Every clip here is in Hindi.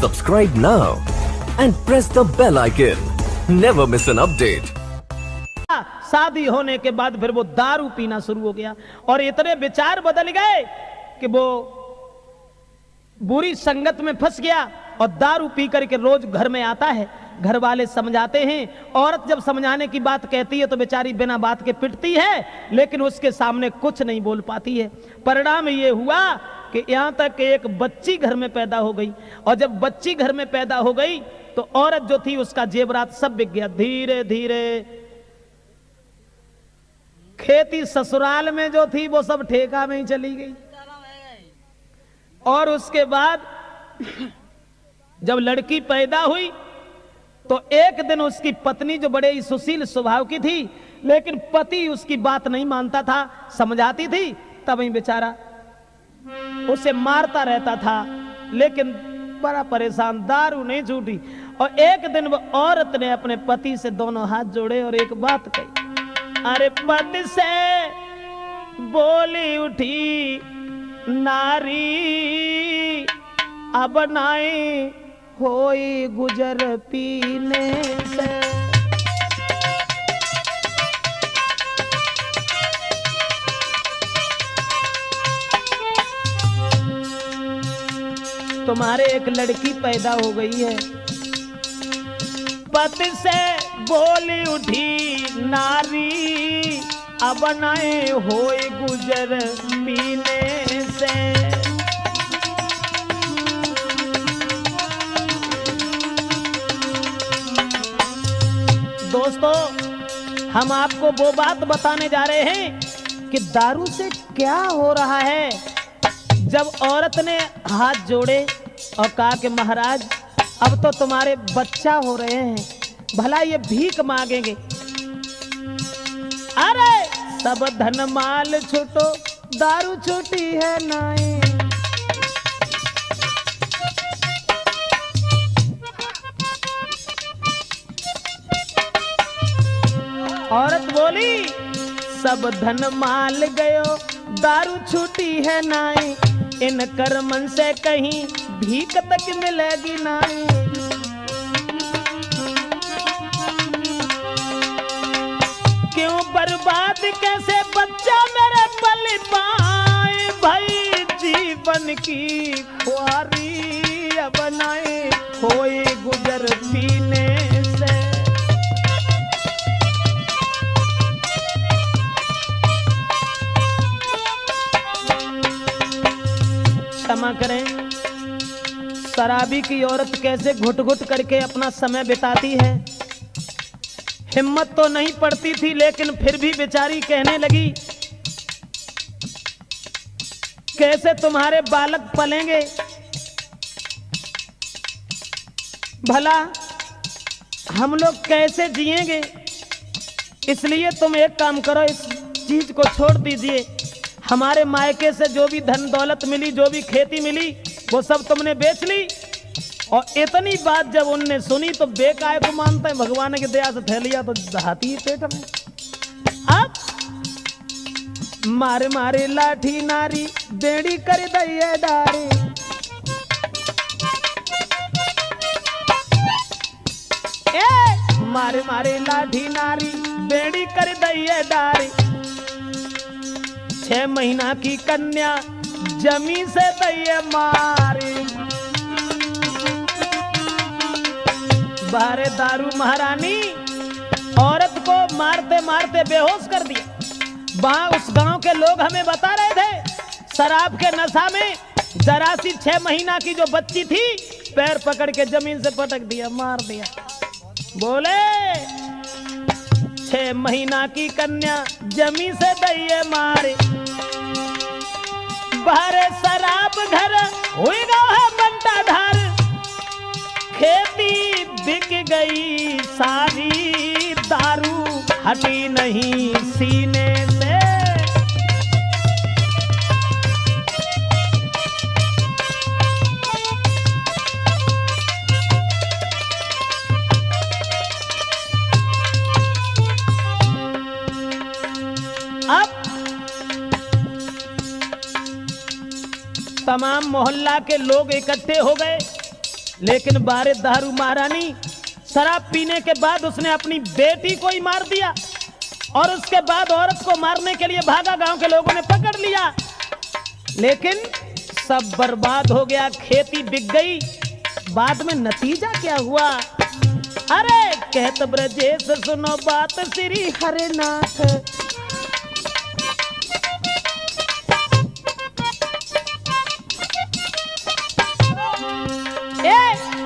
Subscribe now and press the bell icon. Never miss an update. शादी होने के बाद फिर वो दारू पीना शुरू हो गया और इतने विचार बदल गए कि वो बुरी संगत में फंस गया और दारू पी करके रोज घर में आता है। घर वाले समझाते हैं, औरत जब समझाने की बात कहती है तो बेचारी बिना बात के पिटती है, लेकिन उसके सामने कुछ नहीं बोल पाती है। परिणाम ये हुआ कि यहां तक एक बच्ची घर में पैदा हो गई, और जब बच्ची घर में पैदा हो गई तो औरत जो थी उसका जेवरात सब बिक गया। धीरे धीरे खेती ससुराल में जो थी वो सब ठेका में ही चली गई। और उसके बाद जब लड़की पैदा हुई तो एक दिन उसकी पत्नी, जो बड़े ही सुशील स्वभाव की थी, लेकिन पति उसकी बात नहीं मानता था, समझाती थी तब ही बेचारा उसे मारता रहता था, लेकिन बड़ा परेशान, दारू नहीं छूटी। और एक दिन वो औरत ने अपने पति से दोनों हाथ जोड़े और एक बात कही, अरे पति से बोली उठी नारी, अब नाई होई गुजर पीने से। तुम्हारे एक लड़की पैदा हो गई है। पति से बोली उठी नारी, अब नाई होई गुजर पीने से। दोस्तों, हम आपको वो बात बताने जा रहे हैं कि दारू से क्या हो रहा है। जब औरत ने हाथ जोड़े और कहा कि महाराज अब तो तुम्हारे बच्चा हो रहे हैं, भला ये भीख मांगेंगे। अरे सब धन माल छूटो, दारू छूटी है नाई। औरत बोली सब धन माल गयो, दारू छूटी है नाई। इन कर्मन से कहीं भीख तक मिलेगी नाई। क्यों बर्बाद कैसे बच्चा मेरे पल पाए, भाई जीवन की खुआरी अब नाई होई गुजर पीने से। क्षमा करें, शराबी की औरत कैसे घुट घुट करके अपना समय बिताती है। हिम्मत तो नहीं पड़ती थी, लेकिन फिर भी बेचारी कहने लगी, कैसे तुम्हारे बालक पलेंगे, भला हम लोग कैसे जिएंगे। इसलिए तुम एक काम करो, इस चीज को छोड़ दीजिए। हमारे मायके से जो भी धन दौलत मिली, जो भी खेती मिली, वो सब तुमने बेच ली। और इतनी बात जब उनने सुनी तो बेकाय को मानते हैं, भगवान की दया से थैलिया तो दहाती ही पेट में। अब मारे मारे लाठी नारी, बेड़ी कर दैये डारी। मारे मारे लाठी नारी, बेड़ी कर दैये डारी। 6 महीना की कन्या जमी से दैये मारी। बारे दारू महारानी औरत को मारते मारते बेहोश कर दिया। वहां उस गांव के लोग हमें बता रहे थे, शराब के नशा में जरा सी 6 महीना की जो बच्ची थी, पैर पकड़ के जमीन से पटक दिया, मार दिया। बोले 6 महीना की कन्या जमी से दैये मारे। बाहर शराब घर हुई गाँव है बंटा धार। खेती बिक गई सारी, दारू हटी नहीं सीने से। अब तमाम मोहल्ला के लोग इकट्ठे हो गए। लेकिन बारे दारू महारानी शराब पीने के बाद उसने अपनी बेटी को ही मार दिया और उसके बाद औरत को मारने के लिए भागा, गांव के लोगों ने पकड़ लिया, लेकिन सब बर्बाद हो गया, खेती बिक गई। बाद में नतीजा क्या हुआ? अरे कहत ब्रजेश सुनो बात श्री हरनाथ,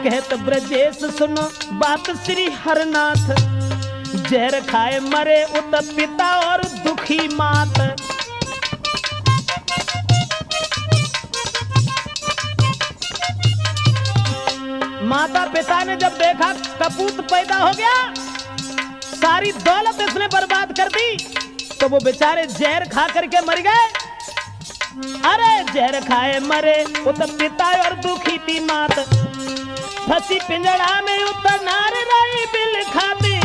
कहत ब्रजेश सुनो बात श्री हरनाथ, जहर खाए मरे उत पिता और दुखी मात। माता पिता ने जब देखा कपूत पैदा हो गया, सारी दौलत इसने बर्बाद कर दी, तो वो बेचारे जहर खा करके मर गए। अरे जहर खाए मरे उत पिता और दुखी थी मात, फंसी पिंजड़ा में उतर नार रही बिल खाती।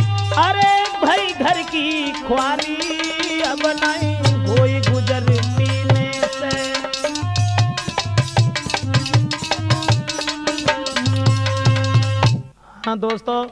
अरे भाई घर की ख्वारी अब नहीं कोई गुजर पीने से। हाँ दोस्तों,